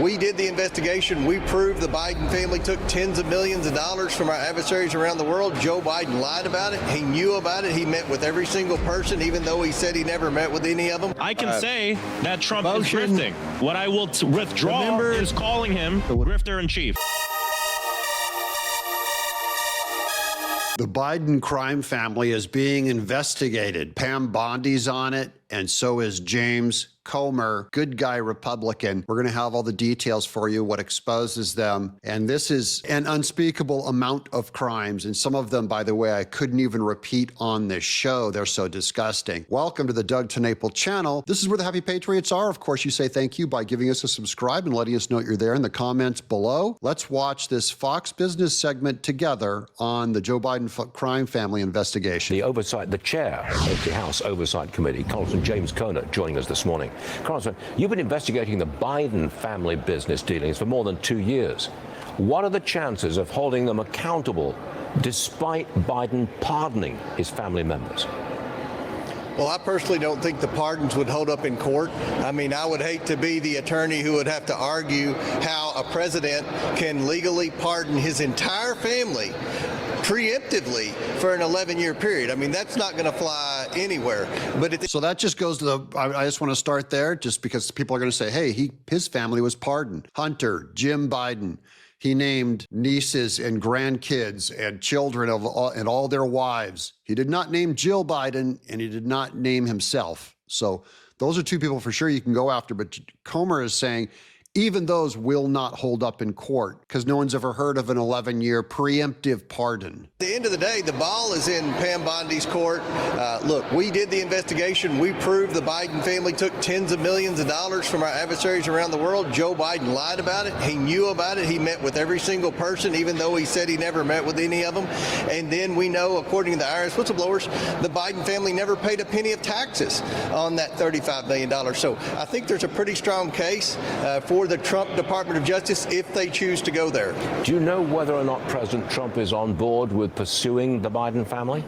we did the investigation. We proved the Biden family took tens of millions of dollars from our adversaries around the world. Joe Biden lied about it. He knew about it. He met with every single person, even though he said he never met with any of them. I can say that Trump is grifting. What I will withdraw is calling him grifter in chief. The Biden crime family is being investigated. Pam Bondi's on it, and so is James Comer, good guy Republican. We're going to have all the details for you, what exposes them. And this is an unspeakable amount of crimes. And some of them, by the way, I couldn't even repeat on this show. They're so disgusting. Welcome to the Doug TenNapel channel. This is where the happy patriots are. Of course, you say thank you by giving us a subscribe and letting us know you're there in the comments below. Let's watch this Fox Business segment together on the Joe Biden crime family investigation. The chair of the House Oversight Committee, Congressman James Comer, joining us this morning. Congressman, you've been investigating the Biden family business dealings for more than 2 years. What are the chances of holding them accountable despite Biden pardoning his family members? Well, I personally don't think the pardons would hold up in court. I mean, I would hate to be the attorney who would have to argue how a president can legally pardon his entire family preemptively for an 11-year period. I mean, that's not going to fly anywhere. But so that just goes to the, I just want to start there just because people are going to say, hey, his family was pardoned. Hunter, Jim Biden, he named nieces and grandkids and children and all their wives. He did not name Jill Biden, and he did not name himself. So those are two people for sure you can go after. But Comer is saying even those will not hold up in court because no one's ever heard of an 11-year preemptive pardon. At the end of the day, the ball is in Pam Bondi's court. Look, we did the investigation. We proved the Biden family took tens of millions of dollars from our adversaries around the world. Joe Biden lied about it. He knew about it. He met with every single person, even though he said he never met with any of them. And then we know, according to the IRS whistleblowers, the Biden family never paid a penny of taxes on that $35 million. So I think there's a pretty strong case for the Trump Department of Justice if they choose to go there. Do you know whether or not President Trump is on board with pursuing the Biden family?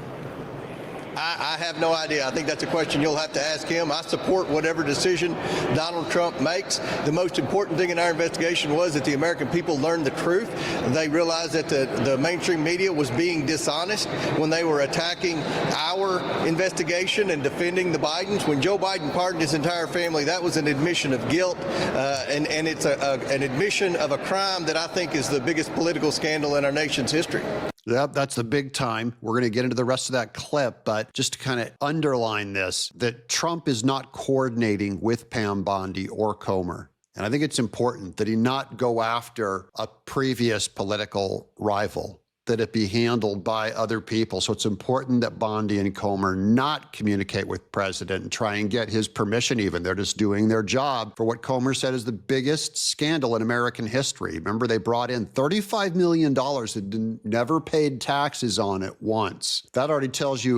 I have no idea. I think that's a question you'll have to ask him. I support whatever decision Donald Trump makes. The most important thing in our investigation was that the American people learned the truth. They realized that the mainstream media was being dishonest when they were attacking our investigation and defending the Bidens. When Joe Biden pardoned his entire family, that was an admission of guilt, and it's an admission of a crime that I think is the biggest political scandal in our nation's history. Yep, that's the big time. We're going to get into the rest of that clip, but just to kind of underline this, that Trump is not coordinating with Pam Bondi or Comer. And I think it's important that he not go after a previous political rival, that it be handled by other people. So it's important that Bondi and Comer not communicate with President and try and get his permission even. They're just doing their job for what Comer said is the biggest scandal in American history. Remember, they brought in $35 million that never paid taxes on it once. That already tells you,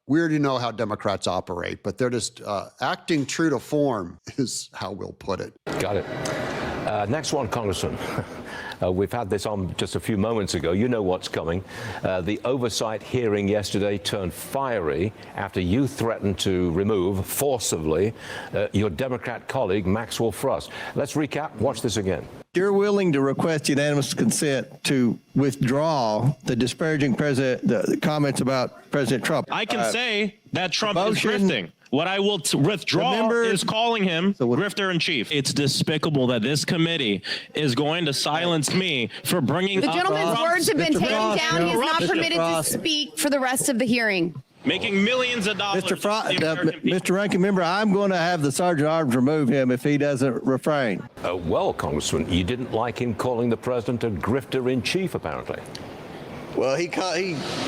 we already know how Democrats operate, but they're just acting true to form is how we'll put it. Got it. Next one, Congressman. We've had this on just a few moments ago. You know what's coming. The oversight hearing yesterday turned fiery after you threatened to remove forcibly your Democrat colleague, Maxwell Frost. Let's recap. Watch this again. You're willing to request unanimous consent to withdraw the disparaging the comments about President Trump. I can say that Trump is grifting. What I will withdraw is calling him grifter in chief. It's despicable that this committee is going to silence me for bringing the gentleman's words have been taken down. He is not permitted to speak for the rest of the hearing. Making millions of dollars. Mr. Ranking Member, I'm going to have the Sergeant at Arms remove him if he doesn't refrain. Well, Congressman, you didn't like him calling the president a grifter in chief, apparently. Well, he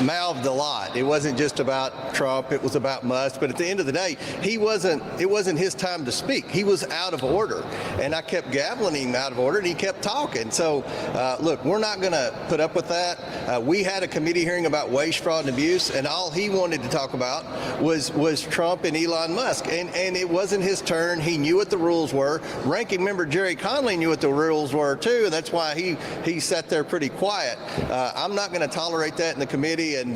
mouthed a lot. It wasn't just about Trump. It was about Musk. But at the end of the day, it wasn't his time to speak. He was out of order. And I kept gaveling him out of order, and he kept talking. So, look, we're not going to put up with that. We had a committee hearing about waste, fraud, and abuse, and all he wanted to talk about was Trump and Elon Musk. And it wasn't his turn. He knew what the rules were. Ranking Member Jerry Conley knew what the rules were, too, and that's why he sat there pretty quiet. I'm not going to tolerate that in the committee. And,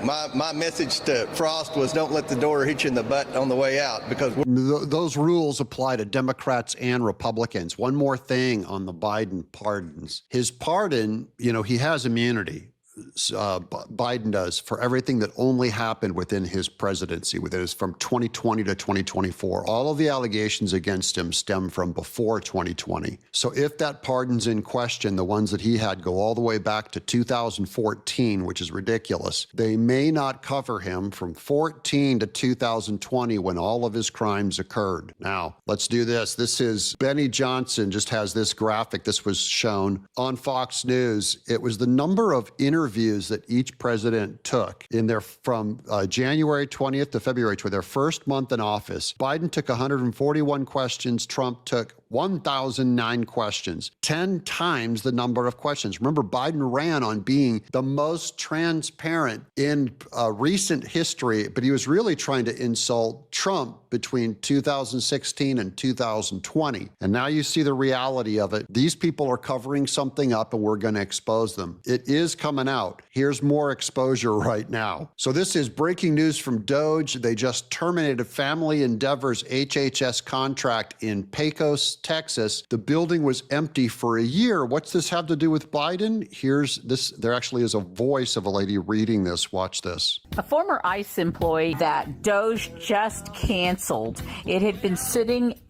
my message to Frost was don't let the door hit you in the butt on the way out, because those rules apply to Democrats and Republicans. One more thing on the Biden pardons. His pardon, he has immunity. Biden does, for everything that only happened within his presidency, from 2020 to 2024. All of the allegations against him stem from before 2020. So if that pardon's in question, the ones that he had go all the way back to 2014, which is ridiculous. They may not cover him from 14 to 2020 when all of his crimes occurred. Now, let's do this. This is Benny Johnson just has this graphic. This was shown on Fox News. It was the number of interviews that each president took in their from January 20th to February 20th, their first month in office. Biden took 141 questions. Trump took 1,009 questions, 10 times the number of questions. Remember, Biden ran on being the most transparent in recent history, but he was really trying to insult Trump between 2016 and 2020. And now you see the reality of it. These people are covering something up, and we're going to expose them. It is coming out. Here's more exposure right now. So this is breaking news from DOGE. They just terminated Family Endeavor's HHS contract in Pecos, Texas. The building was empty for a year. What's this have to do with Biden? Here's this. There actually is a voice of a lady reading this. Watch this. A former ICE employee that DOGE just canceled. It had been sitting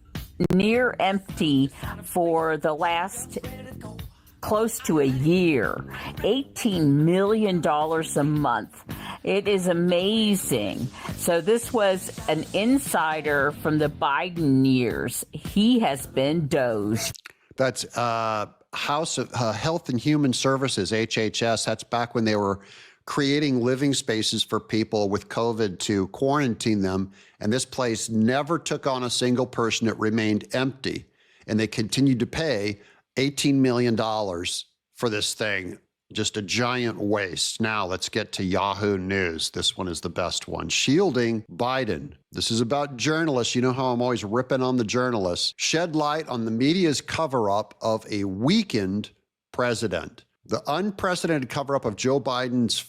near empty for the last close to a year, $18 million a month. It is amazing. So this was an insider from the Biden years. He has been DOGE. That's House of Health and Human Services, HHS. That's back when they were creating living spaces for people with COVID to quarantine them. And this place never took on a single person. It remained empty. And they continued to pay $18 million for this thing. Just a giant waste. Now let's get to Yahoo News. This one is the best one. Shielding Biden. This is about journalists. You know how I'm always ripping on the journalists. Shed light on the media's cover-up of a weakened president. The unprecedented cover-up of Joe Biden's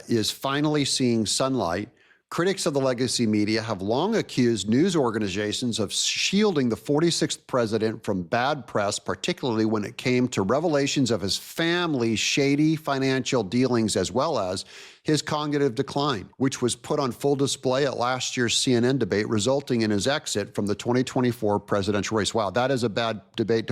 is finally seeing sunlight. Critics of the legacy media have long accused news organizations of shielding the 46th president from bad press, particularly when it came to revelations of his family's shady financial dealings, as well as his cognitive decline, which was put on full display at last year's CNN debate, resulting in his exit from the 2024 presidential race. Wow, that is a bad debate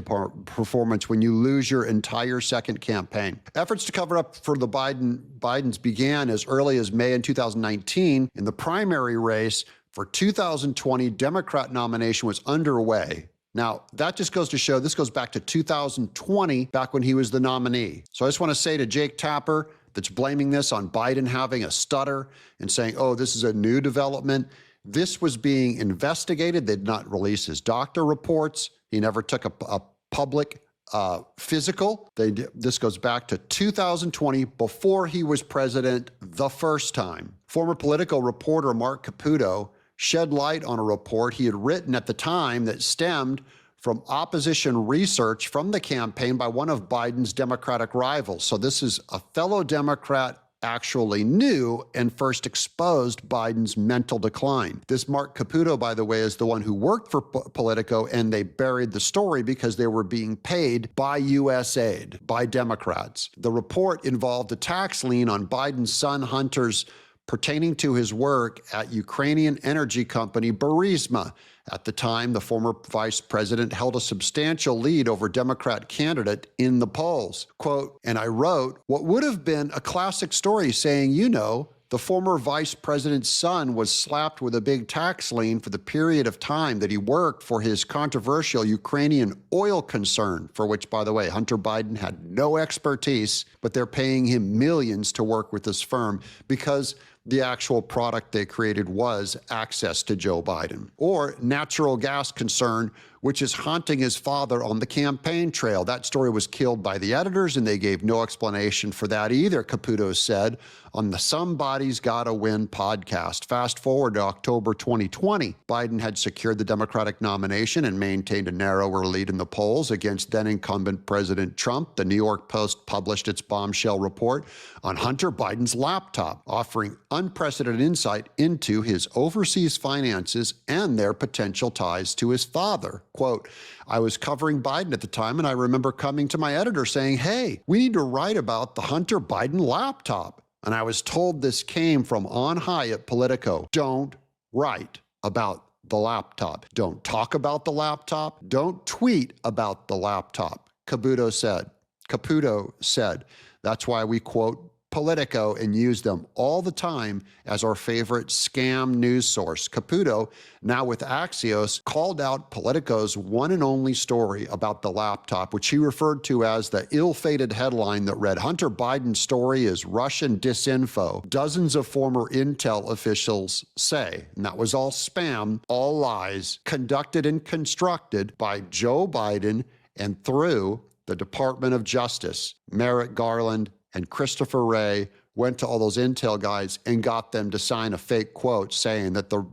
performance when you lose your entire second campaign. Efforts to cover up for the Bidens began as early as May in 2019. In the primary race for 2020, Democrat nomination was underway. Now, that just goes to show, this goes back to 2020, back when he was the nominee. So I just want to say to Jake Tapper, that's blaming this on Biden having a stutter and saying, oh, this is a new development. This was being investigated. They did not release his doctor reports. He never took a public physical. This goes back to 2020, before he was president the first time. Former Politico reporter Mark Caputo shed light on a report he had written at the time that stemmed from opposition research from the campaign by one of Biden's Democratic rivals. So this is a fellow Democrat actually knew and first exposed Biden's mental decline. This Mark Caputo, by the way, is the one who worked for Politico, and they buried the story because they were being paid by USAID, by Democrats. The report involved a tax lien on Biden's son Hunter's pertaining to his work at Ukrainian energy company Burisma. At the time, the former vice president held a substantial lead over Democrat candidate in the polls. Quote, and I wrote what would have been a classic story saying, the former vice president's son was slapped with a big tax lien for the period of time that he worked for his controversial Ukrainian oil concern, for which, by the way, Hunter Biden had no expertise, but they're paying him millions to work with this firm because the actual product they created was access to Joe Biden. Or natural gas concern, which is haunting his father on the campaign trail. That story was killed by the editors, and they gave no explanation for that either, Caputo said on the Somebody's Gotta Win podcast. Fast forward to October 2020. Biden had secured the Democratic nomination and maintained a narrower lead in the polls against then-incumbent President Trump. The New York Post published its bombshell report on Hunter Biden's laptop, offering unprecedented insight into his overseas finances and their potential ties to his father. Quote, I was covering Biden at the time, and I remember coming to my editor saying, hey, we need to write about the Hunter Biden laptop. And I was told this came from on high at Politico. Don't write about the laptop. Don't talk about the laptop. Don't tweet about the laptop, Caputo said. That's why we quote Politico and use them all the time as our favorite scam news source. Caputo, now with Axios, called out Politico's one and only story about the laptop, which he referred to as the ill-fated headline that read, Hunter Biden's story is Russian disinfo, dozens of former intel officials say. And that was all spam, all lies, conducted and constructed by Joe Biden and through the Department of Justice. Merrick Garland and Christopher Wray went to all those intel guys and got them to sign a fake quote saying that the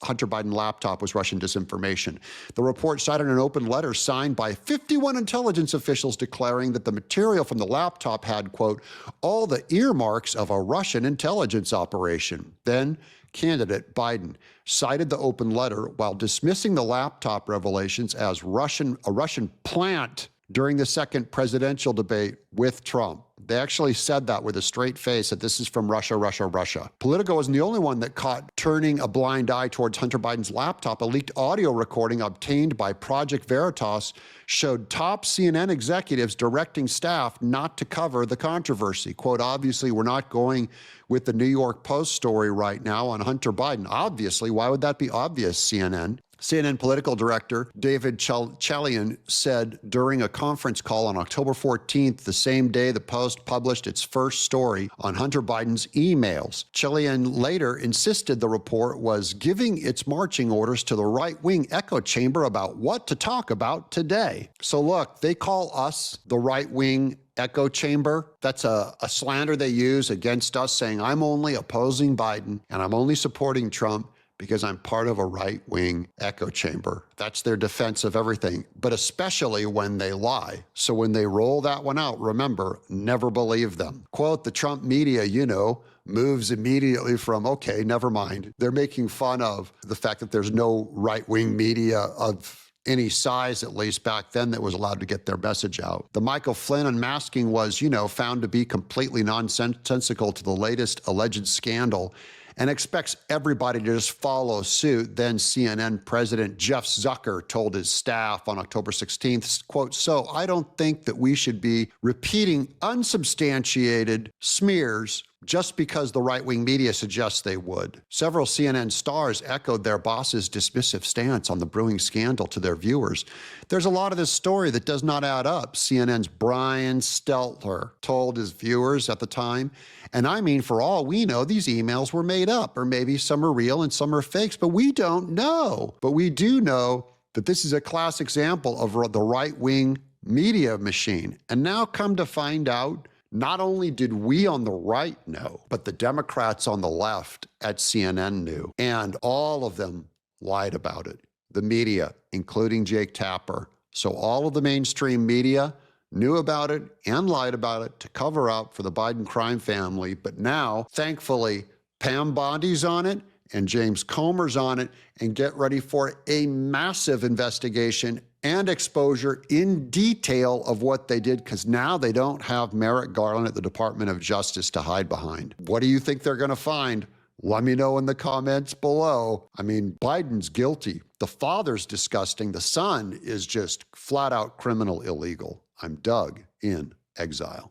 Hunter Biden laptop was Russian disinformation. The report cited an open letter signed by 51 intelligence officials declaring that the material from the laptop had, quote, all the earmarks of a Russian intelligence operation. Then candidate Biden cited the open letter while dismissing the laptop revelations as a Russian plant during the second presidential debate with Trump. They actually said that with a straight face, that this is from Russia, Russia, Russia. Politico wasn't the only one that caught turning a blind eye towards Hunter Biden's laptop. A leaked audio recording obtained by Project Veritas showed top CNN executives directing staff not to cover the controversy. Quote, obviously, we're not going with the New York Post story right now on Hunter Biden. Obviously, why would that be obvious, CNN? CNN political director David Chalian said during a conference call on October 14th, the same day the Post published its first story on Hunter Biden's emails. Chalian later insisted the report was giving its marching orders to the right-wing echo chamber about what to talk about today. So look, they call us the right-wing echo chamber. That's a slander they use against us, saying I'm only opposing Biden and I'm only supporting Trump because I'm part of a right-wing echo chamber. That's their defense of everything, but especially when they lie. So when they roll that one out, remember, never believe them. Quote, the Trump media, moves immediately from, okay, never mind. They're making fun of the fact that there's no right-wing media of any size, at least back then, that was allowed to get their message out. The Michael Flynn unmasking was, found to be completely nonsensical to the latest alleged scandal, and expects everybody to just follow suit. Then CNN President Jeff Zucker told his staff on October 16th, quote, so I don't think that we should be repeating unsubstantiated smears just because the right-wing media suggests they would. Several CNN stars echoed their boss's dismissive stance on the brewing scandal to their viewers. There's a lot of this story that does not add up, CNN's Brian Stelter told his viewers at the time. And I mean, for all we know, these emails were made up, or maybe some are real and some are fakes, but we don't know. But we do know that this is a classic example of the right-wing media machine. And now come to find out, not only did we on the right know, but the Democrats on the left at CNN knew, and all of them lied about it. The media, including Jake Tapper. So all of the mainstream media knew about it and lied about it to cover up for the Biden crime family. But now, thankfully, Pam Bondi's on it and James Comer's on it, and get ready for a massive investigation and exposure in detail of what they did, because now they don't have Merrick Garland at the Department of Justice to hide behind. What do you think they're going to find? Let me know in the comments below. I mean, Biden's guilty. The father's disgusting. The son is just flat out criminal illegal. I'm Doug in exile.